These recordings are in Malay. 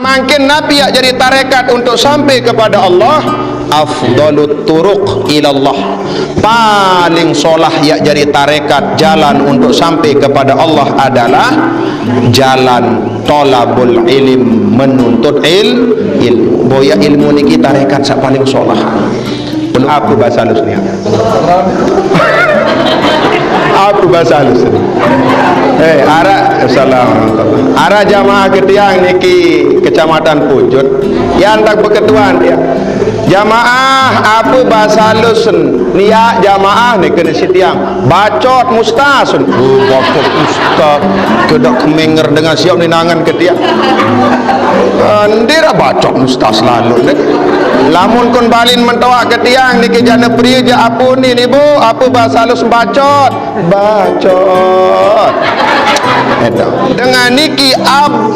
Makin Nabi yang jadi tarekat untuk sampai kepada Allah. Afdalut turuq ilallah, paling solah yang jadi tarekat jalan untuk sampai kepada Allah adalah jalan tolabul ilm, menuntut ilmu. Boya ilmu niki tarekat sak paling solah. Belum aku bahasa halus ni. Aku bahasa halus ni. Ara jamaah ketiang niki Kecamatan Pujut yang tak berketuan dia. Jamaah apa bahasa halus niat jamaah ni kena sitiang bacot mustasun. Bacot ustaz kedak kemenger dengan siap ni nangan ketiang. Ndira bacot ustaz lalu ni. Lamun kon balin mentawak ketiang niki jana priya je apa ni Bu? Apa bahasa halus bacot? Bacot. Dengan niki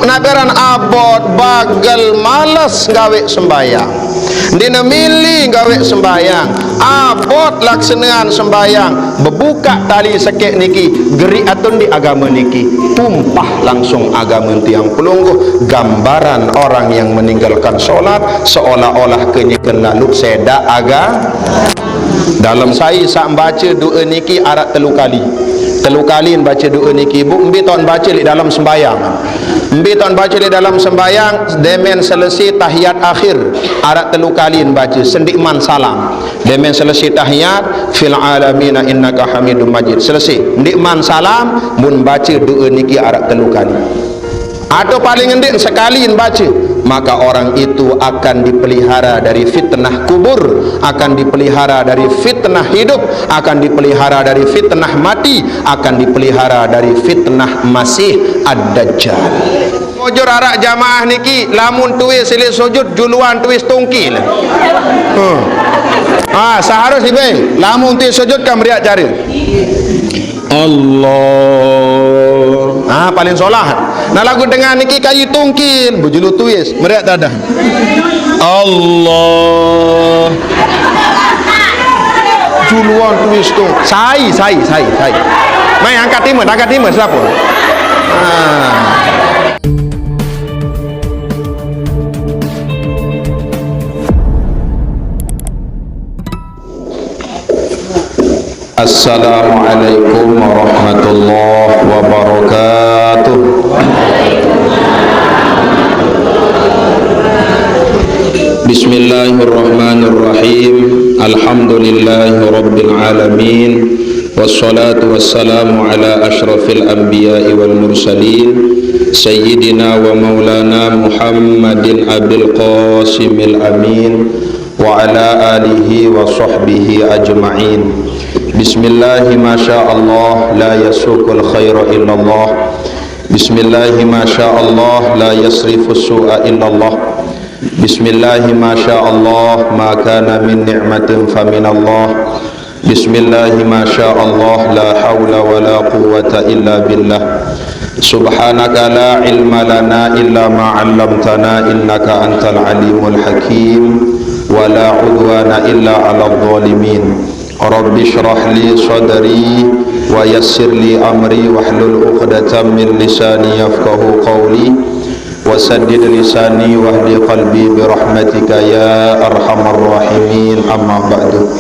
nagaran abot bagal malas gawe sembayang. Dina milih gawe sembayang, abot laksanaan sembayang, berbuka tali sekek niki, geri atun di agama niki, tumpah langsung agama tiang pelungguh. Gambaran orang yang meninggalkan solat seolah-olah kenyekan lalu seda aga. Dalam saya sak baca doa niki arat telu kali baca doa niki Bu. Mbi tahun baca di dalam sembayang. Mbi tahun baca di dalam sembayang demen selesai tahiyat akhir arat telu kali baca sendikman salam. Demen selesai tahiyat fil alamin innaka hamidum majid selesai ndikman salam mun baca doa niki arat telu kali. Atau paling ngendik sekali baca, maka orang itu akan dipelihara dari fitnah kubur, akan dipelihara dari fitnah hidup, akan dipelihara dari fitnah mati, akan dipelihara dari fitnah Masih Ad-Dajjal. Sujud arak jamaah niki lamun tuis silik sujud juluan tuis tungkil. Seharus ibe lamun tuis sujud kan beriak cara Allah. Paling solah. Nah lagu dengan niki kayu tungkil berjulu tuis meriak dadah Allah. Juluan tuis tu sai mai angkat timur siapa? Assalamualaikum warahmatullahi wabarakatuh. Bismillahirrahmanirrahim. Alhamdulillahi rabbil alamin. Wassalatu wassalamu ala ashrafil anbiya'i wal mursalin sayyidina wa maulana Muhammadin abil qasimil amin wa ala alihi wa sahbihi ajma'in. Bismillahi masyaallah la yasukul khaira illallah. Bismillahi masyaallah la yasrifu su'a illallah. Bismillahi masyaallah ma kana min ni'matin faminallah. Bismillahi masyaallah la hawla wa la quwwata illa billah. Subhanaka la ilma lana illa ma 'allamtana innaka antal alimul hakim wa la udwana illa 'alal zalimin. Rabbi shrah li sadri wa yassir li amri wahlul 'uqdatam min lisani yafqahu qawli wa saddid lisani wahdi qalbi bi rahmatika ya arhamar rahimin. Amma ba'du.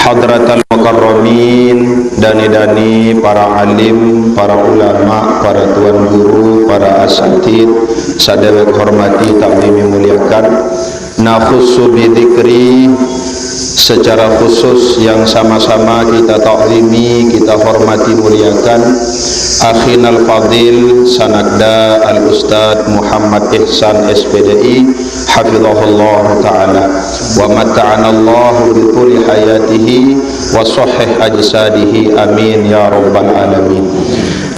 Hadratal mukarramin, dani-dani para alim, para ulama, para tuan guru, para asatid, sadewek hormati takdimi muliakan. Nafsu bidzikri, secara khusus yang sama-sama kita ta'zimi, kita hormati muliakan akhinal fadil sanakda al-ustad Muhammad Ihsan SPDI hafizahullah ta'ala wa mata'ana Allah bi tuli hayatihi wa sahih ajsadihi amin ya rabbal alamin.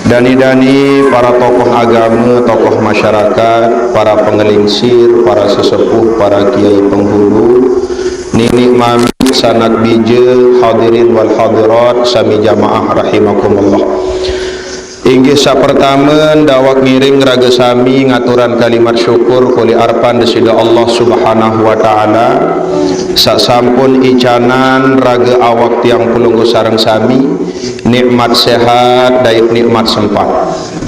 Dani-dani para tokoh agama, tokoh masyarakat, para pengelingsir, para sesepuh, para kiai penghulu, nini mami sanak bija, hadirin wal hadirat sami jamaah rahimakumullah. Inggih sapertama dawak ngiring raga sami ngaturan kalimat syukur kuli arpan desida Allah subhanahu wa ta'ala. Sak sampun icanan raga awak tiang pulunggu sarang sami nikmat sehat dait nikmat sempat,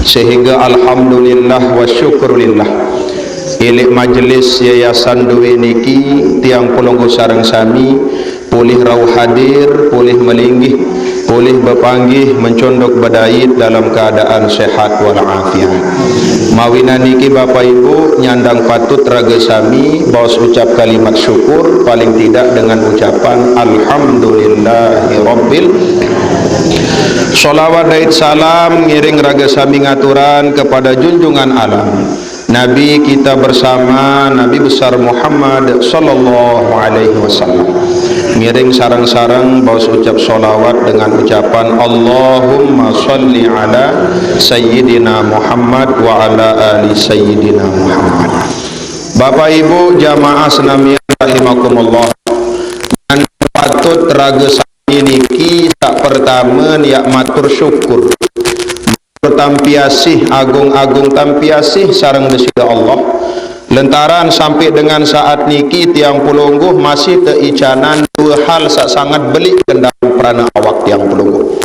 sehingga alhamdulillah wa syukurillah ilik majlis yayasan duwe niki tiang Pulungguh sareng sami pulih rauh hadir, pulih melinggih, pulih bepanggih mencondok badait dalam keadaan sehat walafiat. Mawina niki Bapak Ibu nyandang patut raga sami baos ucap kalimat syukur paling tidak dengan ucapan alhamdulillahirabbil. Sholawat dan salam ngiring raga sami ngaturan kepada junjungan alam Nabi kita bersama Nabi besar Muhammad sallallahu alaihi wasallam. Ngiring sarang-sarang baus ucap sholawat dengan ucapan Allahumma sholli ala sayyidina Muhammad wa ala ali sayyidina Muhammad. Bapak Ibu jamaah senamian rahimakumullah, dan patut raga sami niki tak pertama yak matur syukur tampiasih agung-agung tampiasih sareng desida Allah lentaran sampai dengan saat niki tiang Pulungguh masih teicanan dua hal sangat belik dalam perana awak tiang Pulungguh.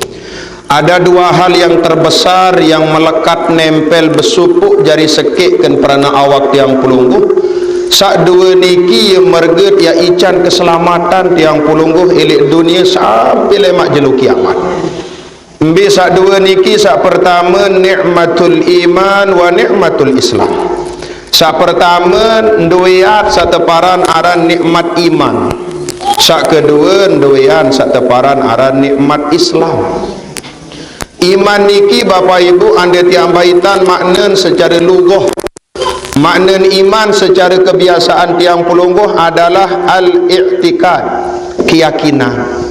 Ada dua hal yang terbesar yang melekat nempel besupuk jari sekik kan perana awak tiang Pulungguh. Sak dua niki yang merget ya ican keselamatan tiang Pulungguh elik dunia sampai lemak jelu kiamat. Mbi sak dua niki sak pertama nikmatul iman wa nikmatul Islam. Sak pertama nduiat sak teparan aran nikmat iman. Sak kedua nduian sak teparan aran nikmat Islam. Iman niki Bapak Ibu anda tiang baitan makna secara lugoh. Makna iman secara kebiasaan tiang Pulungguh adalah al-i'tikad, keyakinan.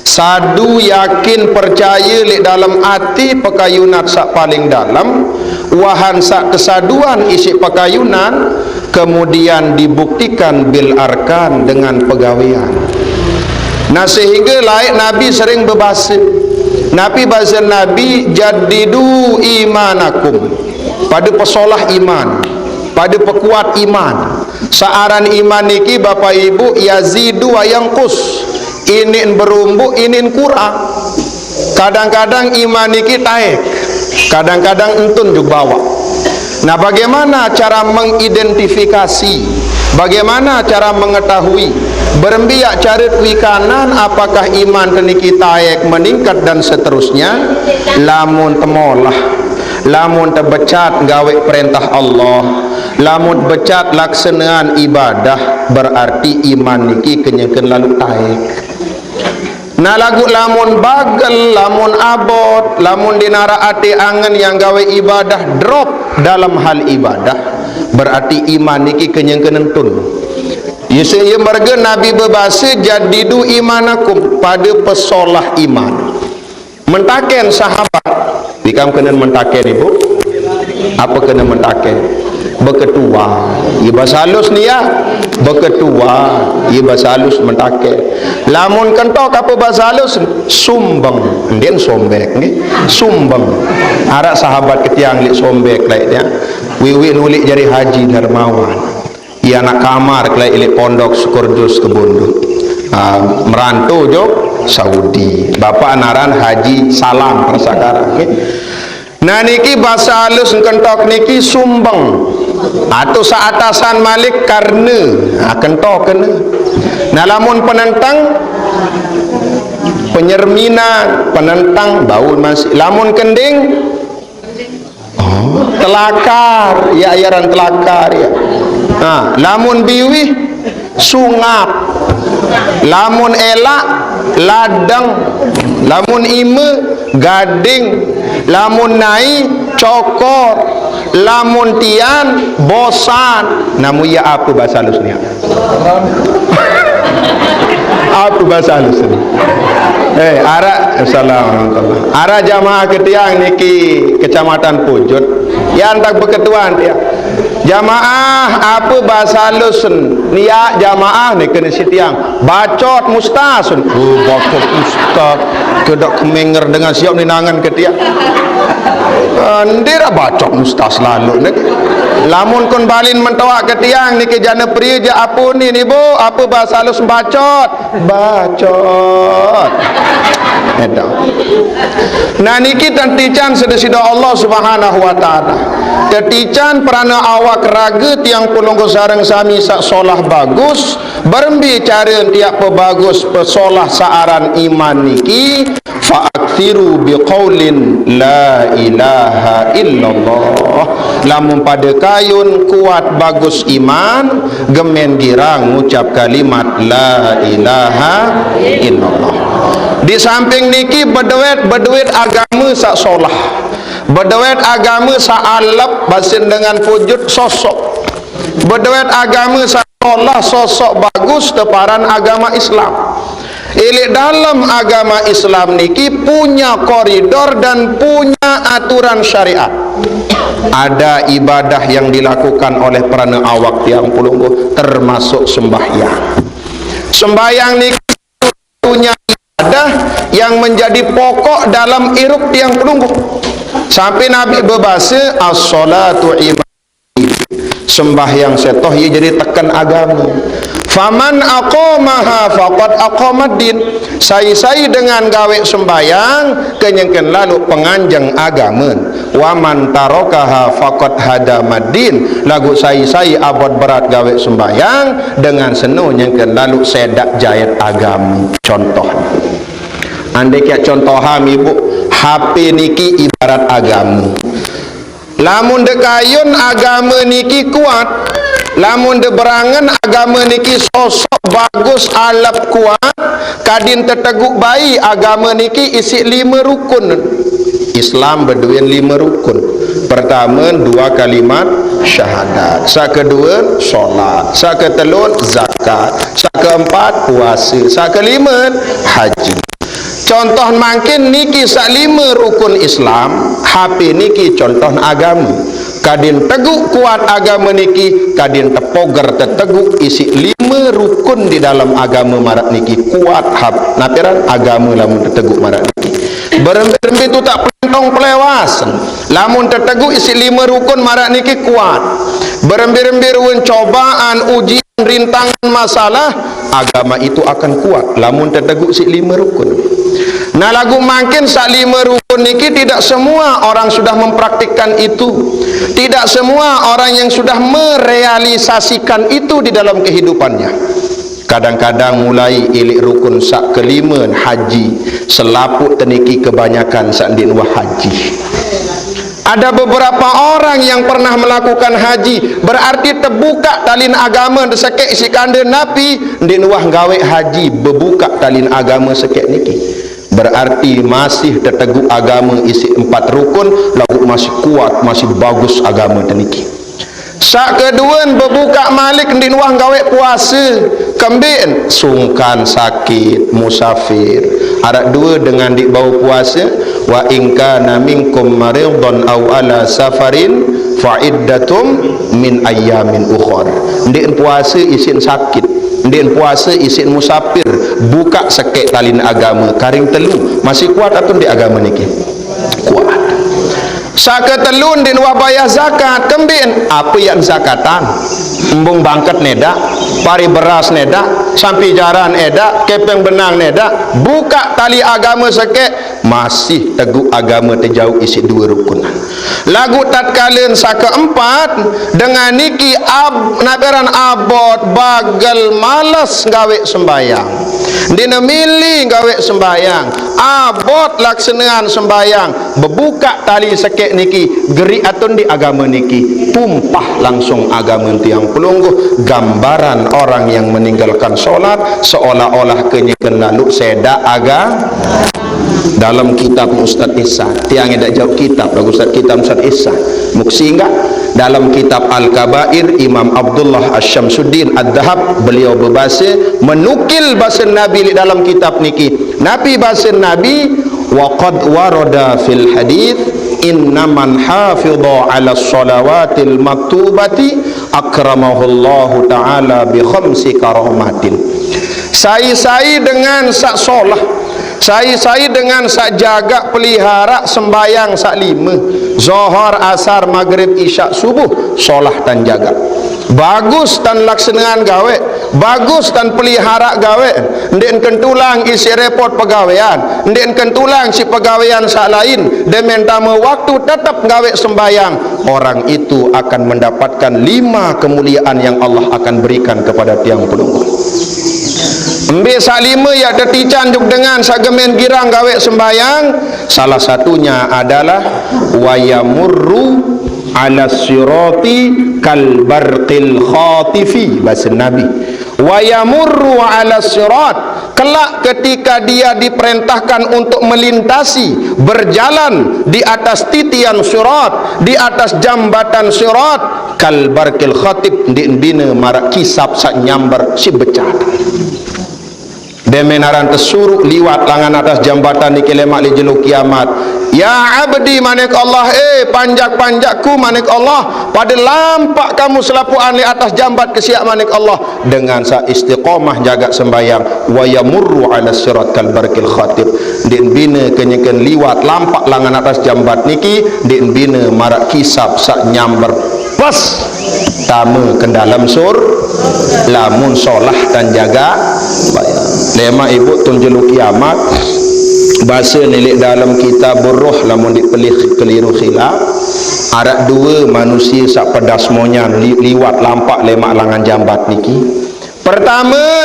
Sadu yakin percaya li dalam hati pekayunan sak paling dalam, wahan sak kesaduan isi pekayunan, kemudian dibuktikan bil arkan dengan pegawaian. Nah sehingga laik Nabi sering berbahasa, Nabi bahasa Nabi jadidu imanakum, pada pesolah iman, pada pekuat iman. Saaran iman niki Bapak Ibu yazidu wa yangkus, inin berumbu inin kurang. Kadang-kadang iman niki taik, kadang-kadang entun juga bawa. Nah bagaimana cara mengidentifikasi, bagaimana cara mengetahui berembiak carit wikanan apakah iman niki taik meningkat dan seterusnya? Lamun temolah, lamun terbecat gawe perintah Allah, lamun becat laksanaan ibadah, berarti iman niki kenyangkeun lalu taik. Nah lagu lamun bagel, lamun abot, lamun dinara ati angen yang gawe ibadah drop dalam hal ibadah, berarti iman niki kenyangkeun entun. Yesus yang marga Nabi berbahasa jadidu imanakum, pada pesolah iman. Mentaken sahabat, dikam kena mentaken ibu, apa kena mentaken? Beketua, iba salus ni ya, beketua, iba salus mentaken. Lamun kentok apa bahasa halus? Sumbang, ndien sombek, ni sumbang. Arak sahabat ketiang lik sombek lain dia. Wiwi nulik jari Haji Darmawan. Ia nak kamar kelai ilik pondok Sukurdus Kebundut. Merantau jok Saudi. Bapak naran Haji Salam persakara. Okay. Nah niki bahasa halus kentok niki sumbang. Atau saatasan malik karena kentok kena. Nah lamun penentang penyerminan, penentang bau masih. Lamun kending telakar, ya ayaran telakar ya. Nah, lamun biwih sungap, lamun elak ladang, lamun ime gading, lamun nai cokor, lamun tian bosan. Namu ya apa bahasa halusnya? Apa bahasa halus ini? Ara assalamualaikum. Ara jamaah ketiang niki kecamatan Pujut. Ya antak beketuan dia. Jamaah apa bahasa halus niya jamaah ni kena sitiang bacot mustasun. Bacot mustad kedak kemenger dengan siap ninangan ketiang. Ndira bacot mustas lalu nek. Lamun kon balin mentawak ke tiang niki jana pria je apa ni bu? Apa bahasa halus bacot? Bacot. Edah. Nah niki tentican sedesida Allah Subhanahu wa taala. Tetican perana awak raga tiang pulungku sareng sami sak solah bagus, berembi cara tiap pebagus pesolah saaran iman niki fa'akthiru biqaulin la ilaha illallah. Lamun pada kayun kuat bagus iman, gemen girang ngucap kalimat la ilaha illallah. Di samping niki berduit agama sak solah, berduit agama sak alap basin dengan wujud sosok, berduit agama sak solah sosok bagus teparan agama Islam. Ilik dalam agama Islam niki punya koridor dan punya aturan syariat. Ada ibadah yang dilakukan oleh perana awak tiang pulunggu, termasuk sembahyang. Sembahyang niki punya ibadah yang menjadi pokok dalam iruk tiang pulunggu. Sampai Nabi berbahasa as-salatu ibadah, sembahyang setoh ia jadi tekan agama. Faman aqamaha faqad aqamaddin. Sai dengan gawe sembayang kenyengken lalu penganjang agama. Wa man tarakaha faqad hadamaddin. Lagu sai abot berat gawe sembayang dengan seno nyengken lalu sedak jayat agama. Contoh. Andai kaya contoham ibu, HP niki ibarat agama. Lamun dekayun agama niki kuat, lamun de berangan agama niki sosok bagus alap kuat, kadin terteguk bayi agama niki isi 5 rukun. Islam berduin 5 rukun. Pertama 2 kalimat syahadat, sak kedua solat, sak ketelur zakat, sak keempat puasa, sak kelima haji. Contoh mungkin niki sak 5 rukun Islam, HP niki contoh agama. Kadin teguk kuat agama niki, kadin tepoger teteguk isi 5 rukun di dalam agama marak niki kuat hab napiran agama lamun teteguk marak niki. Berembi itu tak pelentong pelewas. Lamun teteguk isi 5 rukun marak niki kuat. Berembi cobaan, ujian, rintangan, masalah, agama itu akan kuat lamun teteguk isi 5 rukun. Nah lagu makin sak 5 rukun niki tidak semua orang sudah mempraktikkan itu. Tidak semua orang yang sudah merealisasikan itu di dalam kehidupannya. Kadang-kadang mulai ilik rukun sak kelima haji, selaput teniki kebanyakan sak dinwah haji. Ada beberapa orang yang pernah melakukan haji, berarti terbuka talin agama sekek isi kanda napi dinwah gawe haji bebuka talin agama sekek niki. Berarti masih terteguk agama isi 4 rukun, lagu masih kuat, masih bagus agama teniki. Sak kedua berbuka malik dinwah gawe puasa, kembin sungkan sakit musafir. Ada 2 dengan di bau puasa, wa in kana minkum maridun aw ala safarin fa iddatum min ayyamin ukhra. Ndik puasa isin sakit, ndik puasa isin musafir, buka sekek talin agama karing telu masih kuat atau di agama niki kuat. Saka telun din wabayah zakat kembin apa yang zakatan embung bangkat neda, pari beras neda, sampai jaran eda, kepeng benang neda, buka tali agama sekek masih teguh agama terjauh isi 2 rukunan. Lagu tatkala saka 4 dengan niki naberan abot bagal malas gawe sembayang, dina milih gawe sembayang, abot laksanaan sembayang, bebuka tali sekek niki geri atun di agama niki tumpah langsung agama tiang pelungguh. Gambaran orang yang meninggalkan solat seolah-olah kenyekan lalu seda agama. Dalam kitab Ustaz Isa tiang tidak jauh kitab lagu Ustaz kitab Ustaz Isa muksi enggak dalam kitab Al-Kabair Imam Abdullah Asy-Syamsuddin Ad-Dahab beliau berbahasa menukil bahasa Nabi dalam kitab niki. Nabi bahasa Nabi wa qad warada fil hadits innaman hafidha ala shalawatil maktubati akramahullahu ta'ala bi khamsi karamatin. Sai dengan sak solah Saya dengan sak jaga pelihara sembayang sak 5 Zohor, Asar, Maghrib, Isyak, Subuh, solah dan jaga. Bagus tan laksanaan gawe, bagus tan pelihara gawe. Ndek kentulang isi repot pegawaian, ndek kentulang si pegawaian sak lain, demen tama waktu tetap gawe sembayang. Orang itu akan mendapatkan 5 kemuliaan yang Allah akan berikan kepada tiang pelunggu. Ambil sak 5 ya detican juk dengan sak gemen girang gawe sembayang. Salah satunya adalah wayamurru ala sirati kal barqil khatifi, bahasa Nabi. Wayamurru ala sirat, kelak ketika dia diperintahkan untuk melintasi, berjalan di atas titian sirat, di atas jambatan sirat, kal barqil khatib, di bina marak kisap sak nyambar si becah. Demenaran tersuruh liwat langan atas jambatan ni kelemak li jeluk kiamat. Ya abdi manik Allah, panjak-panjakku manik Allah, pada lampak kamu selapuan li atas jambat kesiak manik Allah, dengan sa istiqamah jaga sembayang. Wa yamurru ala sirat kal barqil khatib, din bina kenyekan liwat lampak langan atas jambat niki, din bina marak kisap sak nyamber pas tamu ke dalam sur lamun solah dan jaga bayang. Lema ibu tunjulu kiamat bahasa nilik dalam kitab Ruh, lamun dipelih keliru khilaf, ada 2 manusia sak pedas monyan liwat lampak lemak langan jambat niki. Pertama,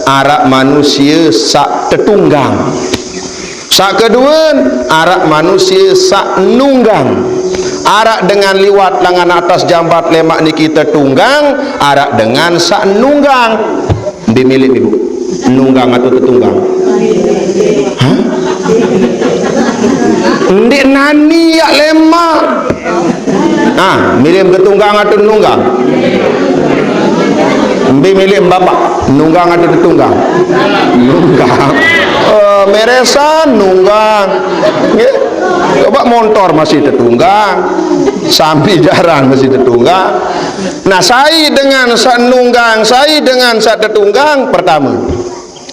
arak manusia sak tetunggang. Sak kedua, arak manusia sak nunggang. Arak dengan liwat langan atas jambat lemak niki tetunggang, arak dengan sak nunggang. Dimilih ibu, nunggang atau tetunggang? Hah? Ndik nani ya lemak. Milih tetunggang atau nunggang? Mbi milih bapak, nunggang atau tetunggang? Nunggang. Meresan nunggang. Nggih. Coba motor masih tetunggang, sampai jarang masih tetunggang. Nah, saya dengan sak nunggang, saya dengan sak tetunggang. Pertama,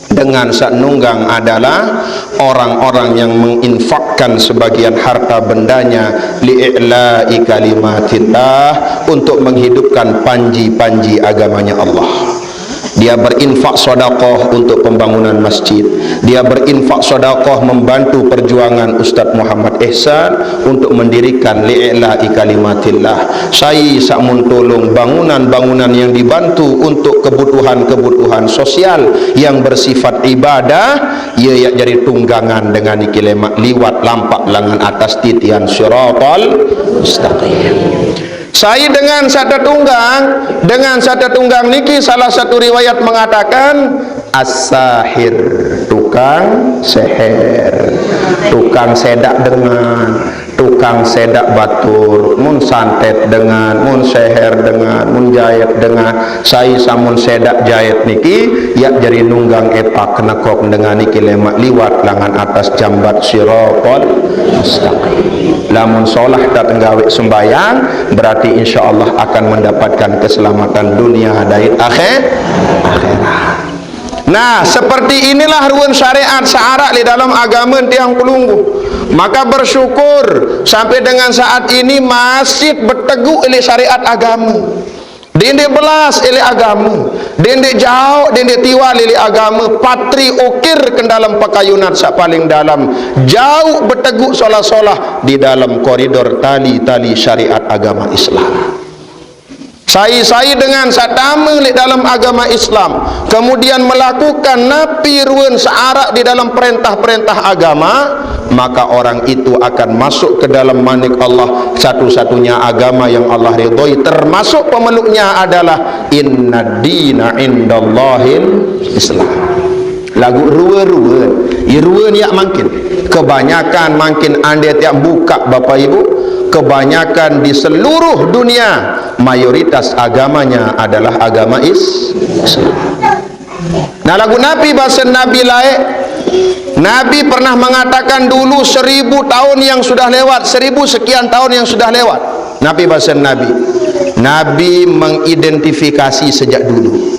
dengan sak nunggang adalah orang-orang yang menginfakkan sebagian harta bendanya li'i'la'i kalimatillah, untuk menghidupkan panji-panji agamanya Allah. Dia berinfak sedekah untuk pembangunan masjid, dia berinfak sedekah membantu perjuangan Ustaz Muhammad Ihsan untuk mendirikan li'i'la'i kalimatillah. Saya sakmun tolong bangunan-bangunan yang dibantu untuk kebutuhan-kebutuhan sosial yang bersifat ibadah, ia yang jadi tunggangan dengan ikilemak liwat lampak langan atas titian siratal mustaqim. Saya dengan satu tunggang niki, salah satu riwayat mengatakan as-sahir, tukang seher, tukang sedak dengan, tukang sedak batur, mun santet dengan, mun seher dengan, mun jahit dengan. Saya samun sedak jahit niki ya jadi nunggang epak kenekok dengan niki lemak liwat langan atas jambat siratal mustaqim. Lamun solah tak tenggawe sembayang, berarti insya Allah akan mendapatkan keselamatan dunia dan akhirat. Nah, seperti inilah ruang syariat syarat di dalam agama tiang pelunggu. Maka bersyukur sampai dengan saat ini masih berteguh oleh syariat agama. Dindek belas oleh agama, dindek jauh, dindek tiwal oleh agama, patri ukir ke dalam pakayunan sak paling dalam, jauh berteguh solah-solah di dalam koridor tali-tali syariat agama Islam. Saya dengan satama di dalam agama Islam, kemudian melakukan napi ruan searak di dalam perintah-perintah agama, maka orang itu akan masuk ke dalam manik Allah, satu-satunya agama yang Allah ridhoi. Termasuk pemeluknya adalah inna dina indallahil Islam. Lagu ruan-ruan, ruan ya makin kebanyakan makin anda tiap buka Bapak Ibu, kebanyakan di seluruh dunia mayoritas agamanya adalah agama Islam. Nah, lagu Nabi bahasa Nabi lain, Nabi pernah mengatakan dulu 1000 tahun yang sudah lewat, 1000 sekian tahun yang sudah lewat. Nabi bahasa Nabi mengidentifikasi sejak dulu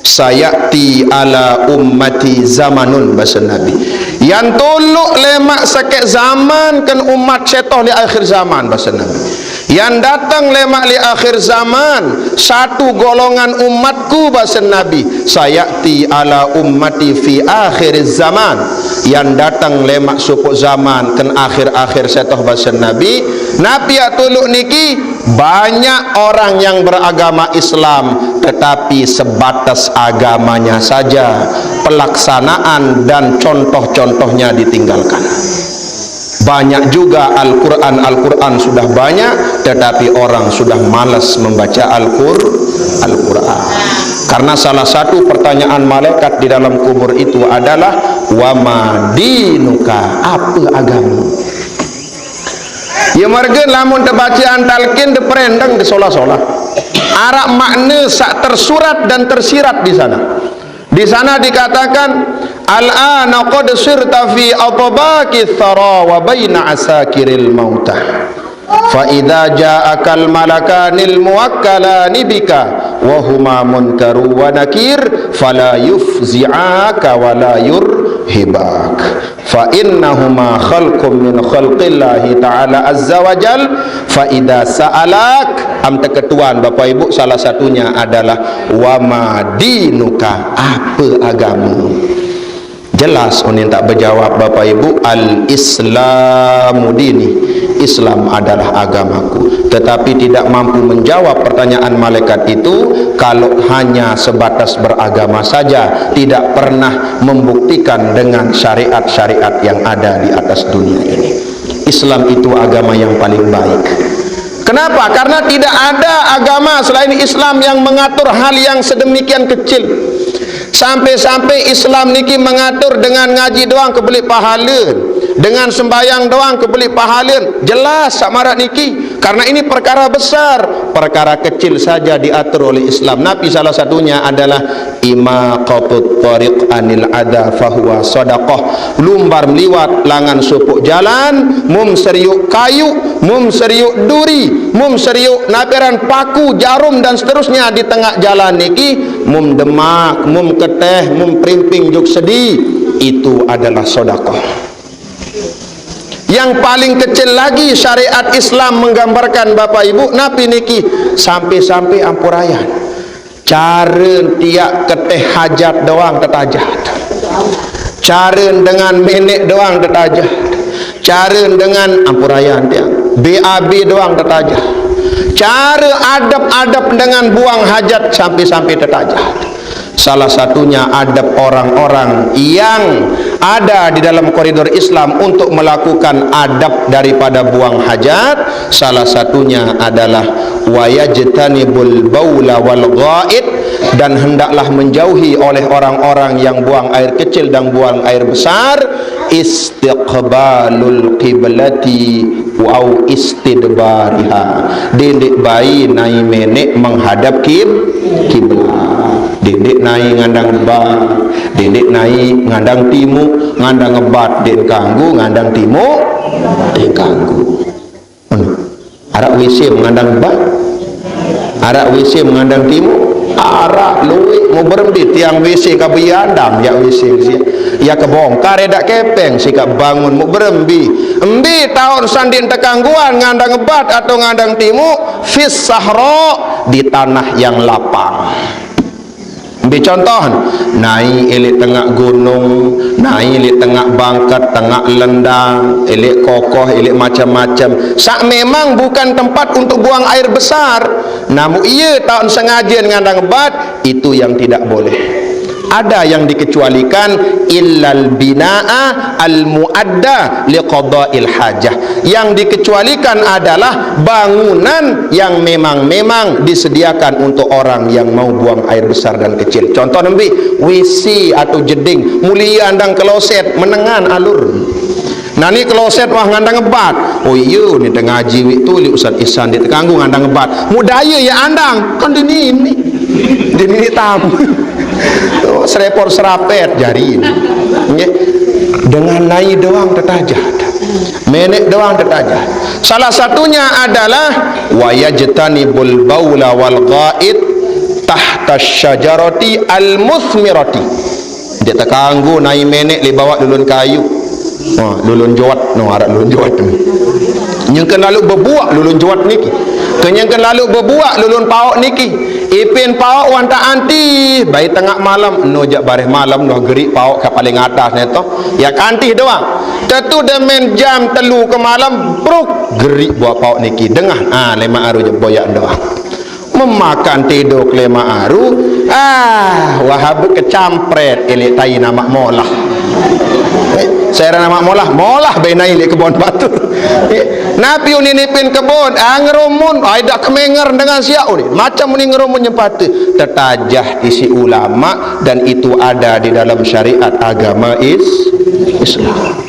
sayati ala ummati zamanun, bahasa Nabi, yang tolok lemak sakit zaman kan umat syaitan di akhir zaman, bahasa Nabi, yang datang lemak di akhir zaman satu golongan umatku, bahasa Nabi, sayati ala ummati fi akhir zaman, yang datang lemak supuk zaman kan akhir-akhir syaitan, bahasa Nabi. Nabi atuluk niki banyak orang yang beragama Islam tetapi sebatas agamanya saja, pelaksanaan dan contoh-contohnya ditinggalkan. Banyak juga Al-Quran sudah banyak tetapi orang sudah malas membaca Al-Quran. Karena salah satu pertanyaan malaikat di dalam kubur itu adalah wa ma dinuka, apa agama? Ya marga lamun terbacaan talqin deprendeng ke solah-solah. Arab makna sak tersurat dan tersirat di sana. Di sana dikatakan al-ana qad sirta fi atbaqi thara wa baina asakiril mautah. Fa idza ja'akal malakanil muwakkalani bika wa huma munkaru wa nakir fala yufzi'aka wa la yurhibak fa innahuma khalqum min khalqillahi ta'ala azza wa jal fa idza sa'alak am teketuan Bapak Ibu, salah satunya adalah wa ma dinuka, apa agama? Jelas onin tak berjawab Bapak Ibu, al-islamu dini, Islam adalah agamaku. Tetapi tidak mampu menjawab pertanyaan malaikat itu kalau hanya sebatas beragama saja, tidak pernah membuktikan dengan syariat-syariat yang ada di atas dunia ini. Islam itu agama yang paling baik. Kenapa? Karena tidak ada agama selain Islam yang mengatur hal yang sedemikian kecil. Sampai-sampai Islam niki mengatur dengan ngaji doang kebeli pahala, dengan sembayang doang kebeli pahala. Jelas samarat niki, karena ini perkara besar. Perkara kecil saja diatur oleh Islam. Nabi salah satunya adalah imaqatut tariq anil adha fahuwa sadaqah. Lumbar meliwat langan supuk jalan, mum seriuk kayu, mum seriuk duri, mum seriuk naberan paku, jarum dan seterusnya di tengah jalan niki, mum demak, mum keteh, mum primping juk sedih, itu adalah sedekah. Yang paling kecil lagi syariat Islam menggambarkan Bapak Ibu, Nabi niki sampai-sampai ampurayan. Cara tiak keteh hajat doang tetajat. Cara dengan menek doang tetajat. Cara dengan ampurayan tiak BAB doang tetajat. Cara adab-adab dengan buang hajat sampai-sampai tetajat. Salah satunya adab orang-orang yang ada di dalam koridor Islam untuk melakukan adab daripada buang hajat. Salah satunya adalah wayajtanibul baula wal ghaid, dan hendaklah menjauhi oleh orang-orang yang buang air kecil dan buang air besar. Istiqbalul qiblati wa istidbariha, didik bayi nai menek menghadap kiblat, didik nai ngandang debat, didik nai ngandang timu, ngandang ngebat dik kanggu, ngandang timu dik kanggu. Arak WC mengandang debat, arak WC mengandang timu, arak luik mau berhenti tiang WC ka biandam ya WC ya kebongkar edak kepeng sikap bangun mau berhenti embi tahun sandin tekangguan ngandang ngebat atau ngandang timu fis sahra, di tanah yang lapang. Ambil contoh, naik elik tengah gunung, naik elik tengah bangkat, tengah lendang, elik kokoh, elik macam-macam. Sak memang bukan tempat untuk buang air besar, namun ia tahun sengaja ngandang bat, itu yang tidak boleh. Ada yang dikecualikan, illal binaa al muadda liqada'il hajah. Yang dikecualikan adalah bangunan yang memang disediakan untuk orang yang mau buang air besar dan kecil. Contoh nembi WC atau jeding mulia andang kloset menengan alur. Nah ni kloset wah ngandang ngebat. Oh iya ni tengah ngaji tu li Ustaz Ihsan di tekanggu ngandang ngebat. Mudaya ya andang kan ini tamu. Oh, serepor serapet jari ini. Dengan naik doang tetajat, menek doang tetajat. Salah satunya adalah wayajtanibul baula wal ghaid, tahta syajarati al-muthmirati. Dia tak kanggu naik menek li bawa lulun kayu. Lulun jawat no arak lulun jawat ni. Yang kan lalu berbuak lulun jawat niki. Kenyang kan lalu berbuak lulun pauk niki. Ipin pauk wan tak anti bayi tengah malam no jak bareh malam no gerik pauk ke paling atas ni toh. Ya kanti doang. Tentu demen jam 3 ke malam bruk gerik buat pauk niki dengah lema aru je boyak doang. Memakan tidur kelema aru wahab kecampret elik tai nama molah. Saya nama molah benai li kebun batu. Nabi uni nipin kebun ngerumun dak kemenger dengan siap ni macam ni ngerumun nyempatu tertajah isi ulama dan itu ada di dalam syariat agama Islam.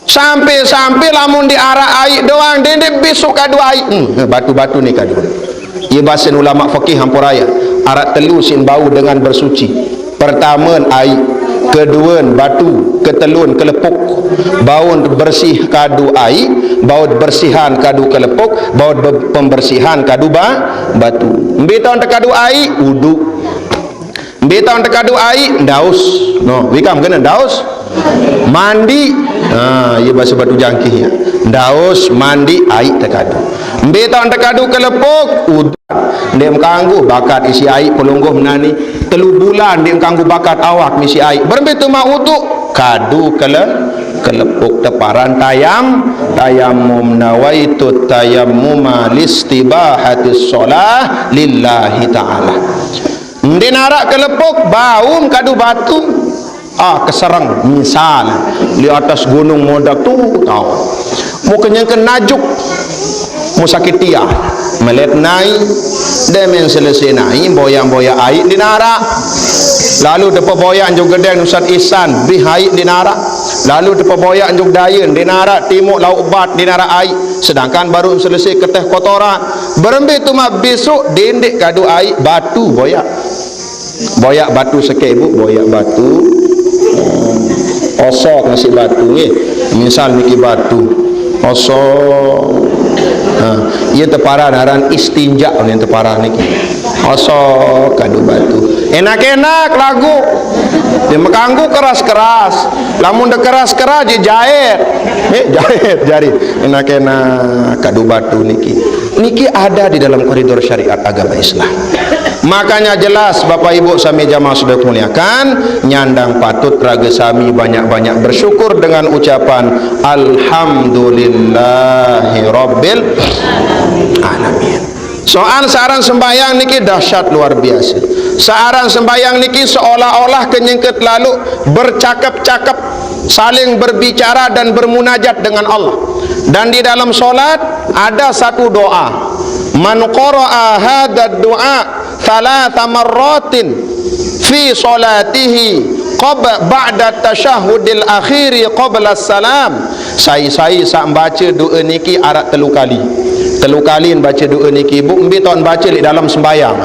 Sampai lamun diarak air doang dendek besok kadu air batu-batu ni kadu. Ia bahasan ulama fikih hampuraya arak telu sin bau dengan bersuci. Pertama air, kedua batu, ketelun kelepuk. Bau bersih kadu air, bau bersihan kadu kelepuk, bau pembersihan kadu batu. Mbita untuk kadu air wudu. Mbita untuk kadu air daus. No, wikam kena daus. Mandi. Ia bahasa batu jangkih ya. Daus mandi air tekadu. Mbita untuk kadu kelepuk wudu. Dia kanggu bakat isi air pelungguh menani 3 bulan dia kanggu bakat awak misi air berbetul mak wudu kadu kelepuk teparan tayammum nawaitu tayammuma listibahatis shalah lillahi ta'ala. Dia narak kelepuk baum kadu batu keserang misal di atas gunung modak tu tahu mukanya kenajuk musakitia melet naik demen selesai naik boyang-boyang air di narak lalu depa boyang juga gedeng Ustaz Ihsan bih air di narak lalu depa boyang juga dayen di narak timuk lauk bat di narak air sedangkan baru selesai keteh kotoran berembe tu mak besok dendek kadu air batu boyak batu sekek ibu boyak batu osok nasi batu ni misal niki batu osok ia teparah naran istinja yang teparah niki osok kadu batu enak-enak lagu dia mekanggu keras-keras lamun de keras-keras dia jahit jari enak-enak kadu batu niki ada di dalam koridor syariat agama Islam. Makanya jelas Bapak Ibu sami jamaah sudah muliakan nyandang patut raga sami banyak-banyak bersyukur dengan ucapan alhamdulillahi rabbil alamin. Soal saran sembahyang niki dahsyat luar biasa. Saran sembahyang niki seolah-olah kenyengket lalu bercakap-cakap saling berbicara dan bermunajat dengan Allah. Dan di dalam solat ada satu doa. Man qara'a hadha du'a thalatha marratin fi salatihi ba'da tashahhudil akhiri qabla salam. Saya sak baca doa niki arak 3 kali. 3 kali baca doa niki bu embi ton baca di dalam sembahyang.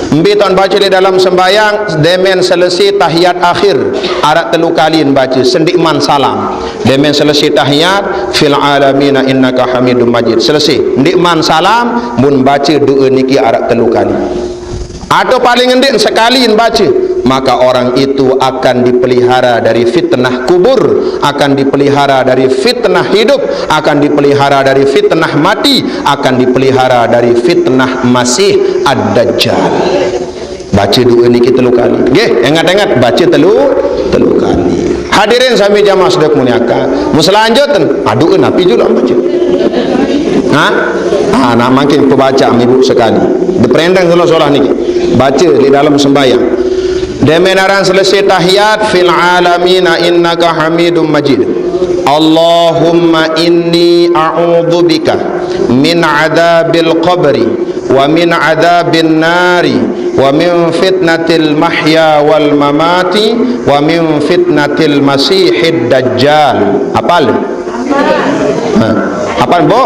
Embi ton baca di dalam sembahyang demen selesai tahiyat akhir arak 3 kali baca sendikman salam. Demen selesai tahiyat fil alamin innaka hamidum majid selesai ndikman salam mun baca doa niki arak 3 kali. Atau paling endik sekali baca, maka orang itu akan dipelihara dari fitnah kubur, akan dipelihara dari fitnah hidup, akan dipelihara dari fitnah mati, akan dipelihara dari fitnah Masih Ad-Dajjal. Baca doa niki 3 kali. Nggih, ingat-ingat baca 3 kali. Hadirin sami jamaah sedek muliakan. Selanjutnya doa Nabi juga baca. Nak makin pembaca ibu sekali. Deprendang kalau solah niki. Baca di dalam sembahyang. Demenaran selesai tahiyat fil alamin innaka hamidum majid. Allahumma inni a'udzubika min adabil qabri wa min adabin nari wa min fitnatil mahya wal mamati wa min fitnatil masihid dajjal. Apal? Apal bu?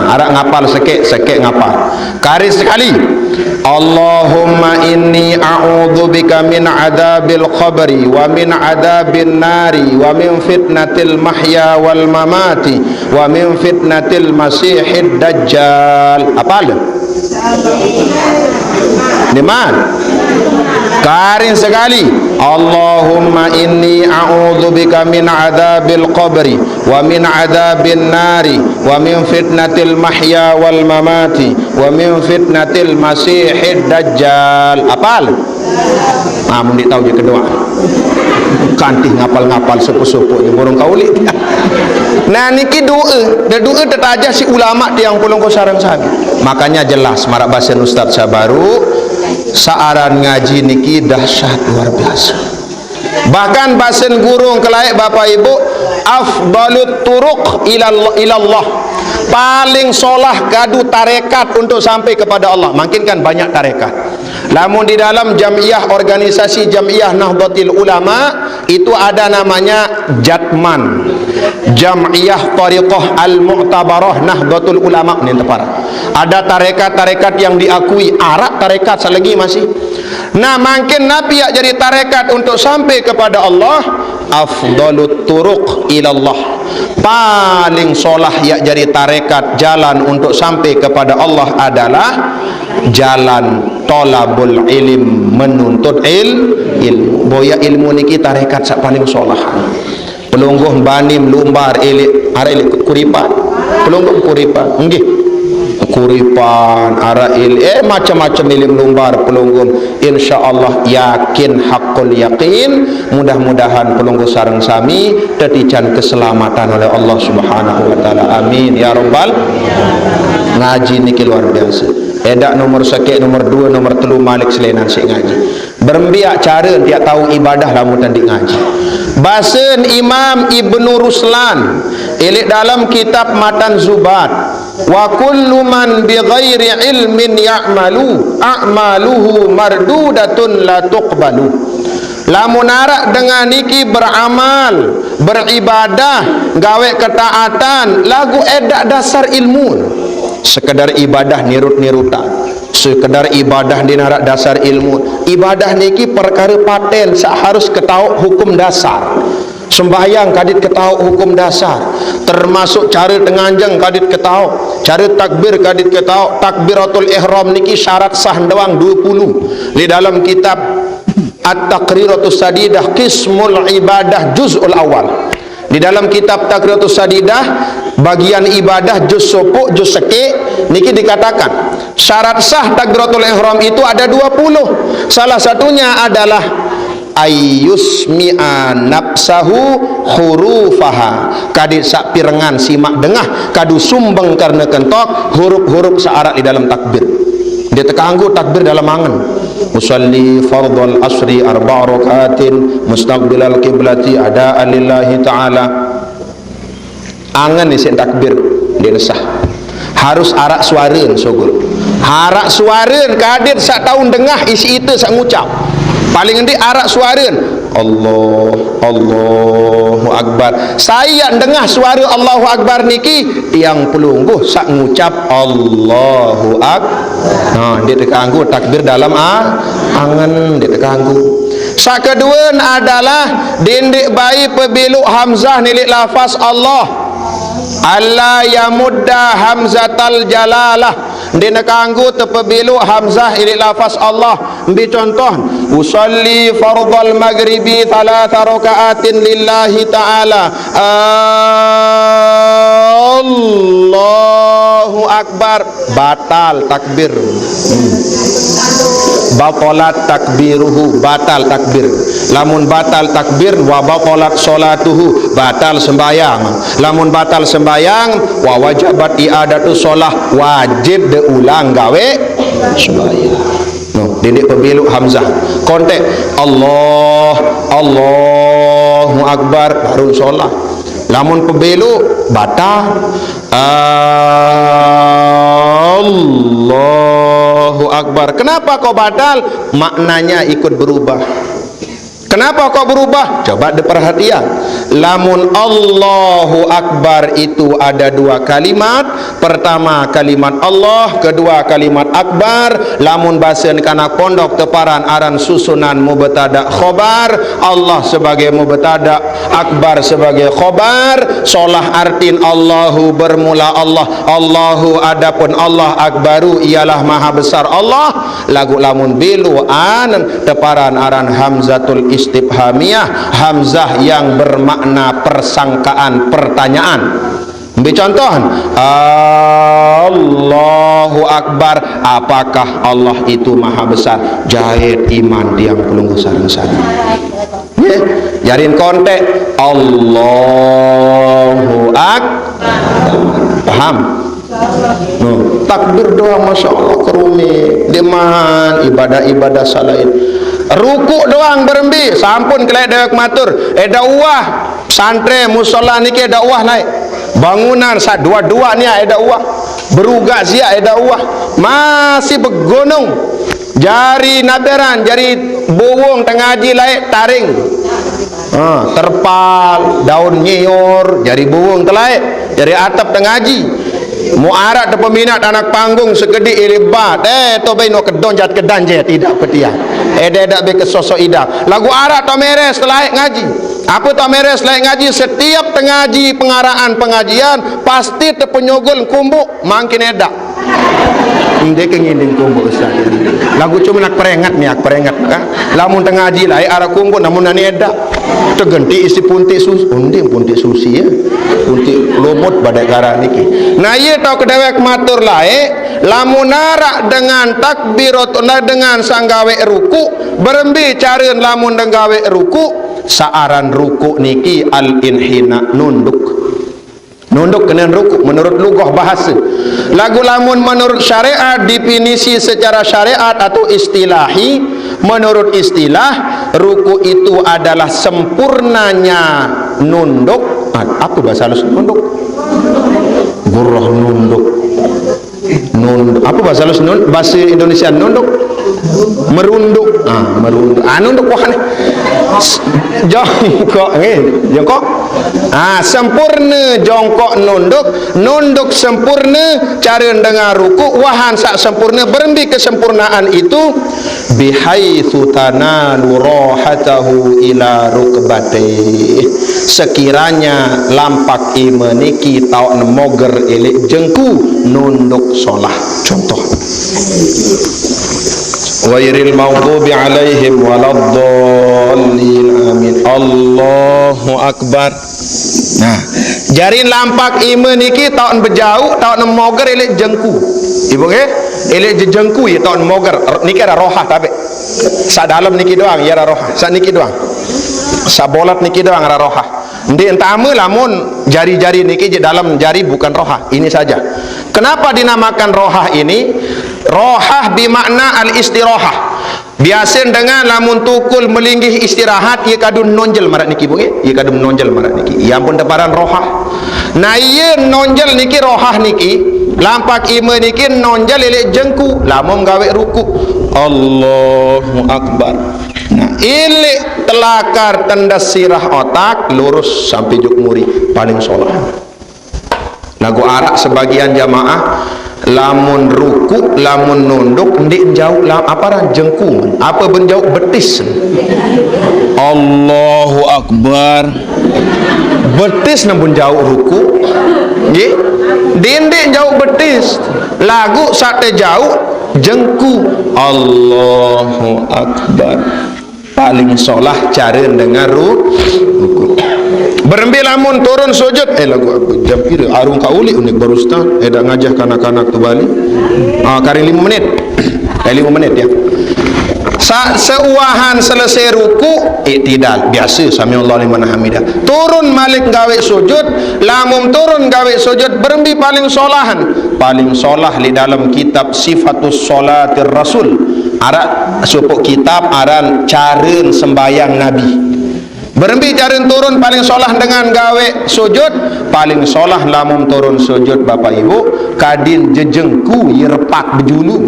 Arak ngapal sekek ngapal. Kari sekali. Allahumma inni a'udzubika min adabil qabri wa min adabin nari wa min fitnatil mahya wal mamati wa min fitnatil masihid dajjal. Apal? Di mana? Karin sekali. Allahumma inni a'udzubika min adzabil qabri wa min adzabin nari wa min fitnatil mahya wal mamati wa min fitnatil masihid dajjal. Apal? Mun tahu je kedua. Kantih ngapal-ngapal sepuh-sepuh ni borong kaulik. Nah niki doa, doa tertajah si ulama tiang pulung ko sareng sabi. Makanya jelas marak bahasan Ustaz Sabaru, saaran ngaji niki dahsyat luar biasa. Bahkan bahasan gurung kelaik Bapak Ibu, afdalut turuq ilallah. Paling solah gadu tarekat untuk sampai kepada Allah. Makin kan banyak tarekat. Namun di dalam jamiah, organisasi Jamiah Nahdlatul Ulama itu ada namanya Jatman, Jamiah Tariqah Al-Mu'tabarah Nahdlatul Ulama. Ini tepat. Ada tarekat-tarekat yang diakui. Arak tarekat selagi masih. Nah makin Nabi yang jadi tarekat untuk sampai kepada Allah, afdalut turuq ilallah. Paling solah yang jadi tarekat jalan untuk sampai kepada Allah adalah jalan tolabul ilm, menuntut ilmu. Boya ilmu niki tarekat sak paling solah. Pelungguh banim lumbar elik arek kuripan. Pelungguh kuripan. Nggih. Kuripan arail macam-macam ilim lumbar pelungguh. Insyaallah yakin hakul yakin, mudah-mudahan pelungguh sareng sami tetican keselamatan oleh Allah Subhanahu wa taala. Amin ya rabbal. Ngaji niki luar biasa. Edak nomor sekek, nomor 2, nomor 3 malik selenan sik ngaji. Berembiak cara dia tahu ibadah lamun tandik ngaji. Bahasan Imam Ibnu Ruslan elik dalam kitab Matan Zubat, wa kullu man bi ghairi ilmin ya'malu a'maluhu mardudatun la tuqbalu. Lamun arak dengan niki beramal, beribadah, gawe ketaatan, lagu edak dasar ilmu. Sekedar ibadah nirut-nirutan, sekedar ibadah dinarak dasar ilmu. Ibadah niki perkara paten, harus ketahu hukum dasar. Sembahyang kadit ketahu hukum dasar, termasuk cara tenganjang kadit ketahu, cara takbir kadit ketahu. Takbiratul ihram niki syarat sah doang 20. Di dalam kitab At-Taqriratus Sadidah Qismul Ibadah Juz'ul Awal. Di dalam kitab Taqriratus Sadidah bagian ibadah juz sopuk juz sekek niki dikatakan syarat sah takbiratul ihram itu ada 20. Salah satunya adalah ayyusmi'a nafsahu hurufaha, kadit sak pirengan simak dengah kadu sumbeng karena kentok huruf-huruf searak di dalam takbir. Dia tekanggu takbir dalam angan. Usalli fardhal asri 4 rakaatin mustaqbilal qiblati adaan lillahi ta'ala. Angan ni sen takbir dia sah. Harus arak suareun sogol. Harak suareun kadit sak tahun dengah isi itu sak ngucap. Paling endi arak suareun Allahu Akbar. Saya dengah suara Allahu Akbar niki tiang pelungguh sak ngucap Allahu Akbar. Nah, dia tekanggu takbir dalam angan dia tekanggu. Sak kedua adalah dindik bayi pebeluk hamzah nilik lafaz Allah. Allah yamudda hamzatal jalalah. Dia nak anggu tepebilu hamzah ilik lafaz Allah. Ambil contoh, usalli fardal maghribi 3 rakaatin lillahi ta'ala. Allahu Akbar. Batal takbir. Batalat takbiruhu, batal takbir. Lamun batal takbir wa batalat salatuhu, batal sembayang. Lamun batal sembayang wa wajabat i'adatu shalah, wajib ulang gawe sembahyang. No, didik pemilu hamzah. Kontek Allahu Akbar baru solat. Lamun pemilu batal Allahu Akbar. Kenapa kau batal? Maknanya ikut berubah. Kenapa kau berubah? Coba diperhatikan. Lamun Allahu Akbar itu ada dua kalimat. Pertama kalimat Allah, kedua kalimat Akbar. Lamun bahasan kana pondok teparan aran susunan mubtada khobar. Allah sebagai mubtada, Akbar sebagai khobar. Solah artin Allahu bermula Allah, Allahu adapun Allah Akbaru ialah maha besar Allah. Lagu lamun bilu an teparan aran hamzatul istifhamiyah, hamzah yang bermakna persangkaan, pertanyaan. Ambil contoh, Allahu Akbar, apakah Allah itu maha besar? Jahit iman tiang pelunggu sarang-sarang. Yeah. Jarin kontek Allahu Akbar. Paham? No. Takbir doang Masya Allah kerumi deman ibadah-ibadah salain. Rukuk doang berembi sampun kelek dewek matur dakwah santre musola niki dakwah naik bangunan sa dua-dua ni dakwah berugak sia dakwah masih begonong jari naberan jari bowong tengaji laik taring terpal daun nyiur jari bowong telaik jari atap tengaji muarat de peminat anak panggung segede ilibat to bae no kedon jat kedan je tidak petia dak be kesosok idang lagu arat to meres telaik ngaji apa to meres telaik ngaji setiap tengaji pengaraan pengajian pasti te penyogol kumbuk mangkin edak inde kenginding kumbuk ustaz lagu cuma nak perengat ni ak perengat lamun tengaji lai arah kumbuk namun ani edak tegenti isi puntik sus unding puntik susi ya puntik lomot badai garah niki nah iya tau kedewek matur lae lamun narak dengan takbirat dengan sanggawe ruku berembi careun lamun denggawe ruku saaran ruku niki al inhina nunduk kenan ruku menurut lugah bahasa lagu lamun menurut syariat definisi secara syariat atau istilahi menurut istilah ruku itu adalah sempurnanya nunduk apa bahasa halus nunduk gurrah nunduk apa bahasa halus bahasa Indonesia nunduk merunduk merunduk nunduk wah jongkok jongkok sempurna jongkok nunduk sempurna cara dengar ruku wahan sak sempurna berembi kesempurnaan itu bihaitsu tanalu rahatahu ila rukbatih sekiranya lampak imeniki tau nemoger elik jengku nunduk solah contoh wairil maghdubi alaihim waladdallin amin Allahu Akbar. Nah jarin lampak iman niki tahun berjauh tahun moger elek jengku ibu elek jengku ya tahun moger niki ada rohah tapi sa dalam niki doang ya ada rohah sa niki doang sa bolat niki doang ada rohah ndi entama lamun jari-jari niki dalam jari bukan rohah ini saja. Kenapa dinamakan rohah ini? Rohah bimakna al-istirahah. Biasa dengan lamun tukul melinggih istirahat ia kadun nonjel marat niki bungi ia kadun nonjel marat niki ia pun teparan rohah nah ia nonjel niki rohah niki lampak ima niki nonjel elek jengku lamun gawe ruku Allahu Akbar nah elek telakar tendas sirah otak lurus sampai juk muri paling solah lagu arak sebagian jamaah lamun ruku lamun nunduk ndik jauh aparan jengku apa benjauh betis Allahu Akbar betis namun jauh ruku nggih dindik jauh betis lagu sate jauh jengku Allahu Akbar paling solah cara dengar ruku berembi lamun turun sujud lagu jam kira arung kauli unik baru ustaz dak ngajah kanak-kanak tu bali kari 5 menit 5 menit ya seuahan selesai ruku iktidal biasa samiallahu liman hamidah turun malik gawe sujud lamun turun gawe sujud berembi paling solah di dalam kitab sifatus sholatir rasul arak supuk kitab aran careun sembayang nabi berembi jarin turun paling solah dengan gawe sujud paling solah lamun turun sujud bapak ibu kadin jejengku ye repak bejulu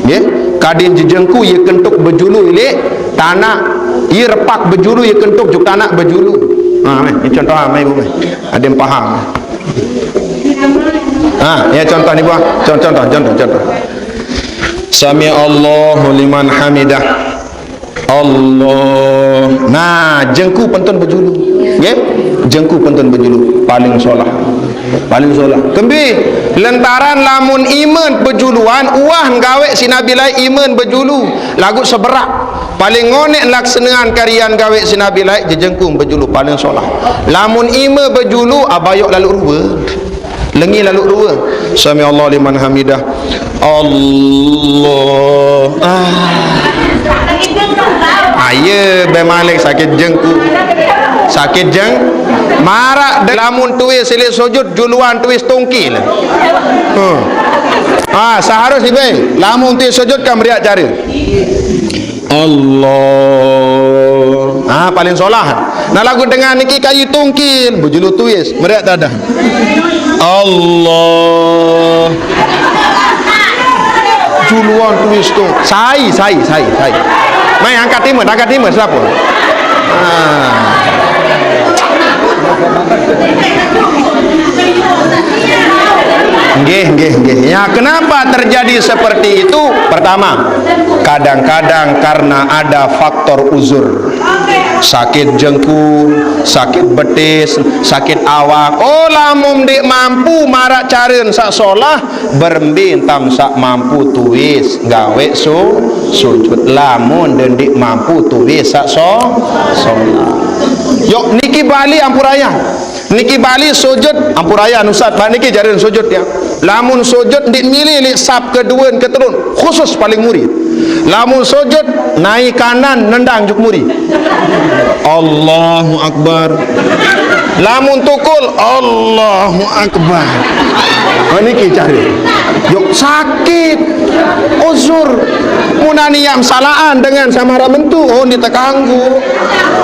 ya kadin jejengku ye kentuk bejulu ile tanah ia repak berjulu, ia kentuk juk tanak berjulu. Ini contoh mai bu, ada yang faham. Ya contoh ni bu, contoh. Sami Allahu liman hamidah. Allah. Nah, jengku pentun berjulu. Nggih? Jengku pentun berjulu paling solah. Paling solah. Kembi lentaran lamun iman berjuluan, uah gawe si Nabi lai iman berjulu. Lagu seberak. Paling ngonek laksanaan karian gawe si Nabi lai jengku berjulu paling solah. Lamun iman berjulu abayok lalu ruwa. Lengi lalu ruwa. Sami Allah liman hamidah. Allah. Ya bemalik sakit jengku, sakit jeng marak lamun tuis silik sujud juluan tuis tungkil. Seharus ni lamun tuis sujud kan beriak cari Allah. Paling solah. Nah lagu dengan niki kayu tungkil berjulu tuis beriak tak ada Allah. Juluan tuis tu sai. Mai angkat timur siapa? Nggih. Ya, kenapa terjadi seperti itu? Pertama, kadang-kadang karena ada faktor uzur. Sakit jengku, sakit betis, sakit awak. Oh lamun dik mampu marak caren sak solah berembin tam sak mampu tuis gawe sujud. Lamun dan dik mampu tuis sak solah. Yok niki bali ampuraya. Niki bali sujud ampuraya nusat pak niki jaren sujud ya. Lamun sujud dik milih lik sab kedua keturun khusus paling murid. Lamun sujud naik kanan nendang juk murid. Allahu Akbar. Lamun tukul Allahu Akbar. Niki cari. Yok sakit uzur munani yang salaan dengan samara mentu ni terganggu.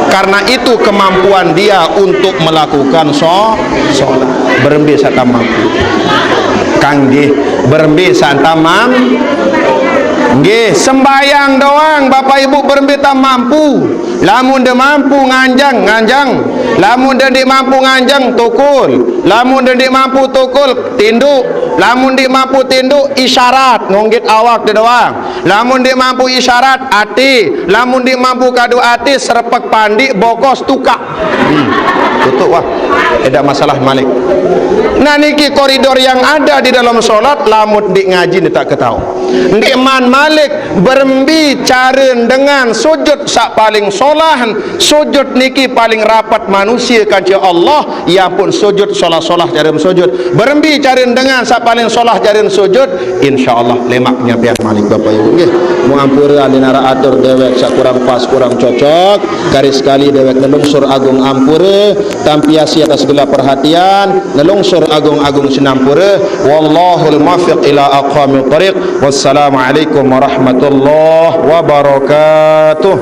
Karena itu kemampuan dia untuk melakukan sholat berembe sata mampu. Kangge berembe sata nggih sembayang doang Bapak Ibu berembe tak mampu. Lamun dia mampu nganjang. Lamun dia mampu nganjang tukul. Lamun dia mampu tukul tinduk. Lamun dia mampu tinduk isyarat ngonggit awak dia doang. Lamun dia mampu isyarat ati. Lamun dia mampu kadu ati serpek pandi bokos tukak. Tutup wah. Ada masalah malik. Nah niki koridor yang ada di dalam solat lamun dik ngaji ni tak ketahu. Ndik man malik berembi caren dengan sujud sak paling solahan. Sujud niki paling rapat manusia kanci Allah. Ya pun sujud solah-solah caren sujud. Berembi caren dengan sak paling solah caren sujud. InsyaAllah lemak penyampaian malik Bapak Ibu. Nggih, mu ampura alinara atur dewek sak kurang pas kurang cocok. Garis sekali dewek nelungsur agung ampura tampiasi atas segala perhatian nelungsur agung-agung sinampura. Wallahul muwaffiq ila aqwamit thariq. Wassalamualaikum warahmatullahi wabarakatuh.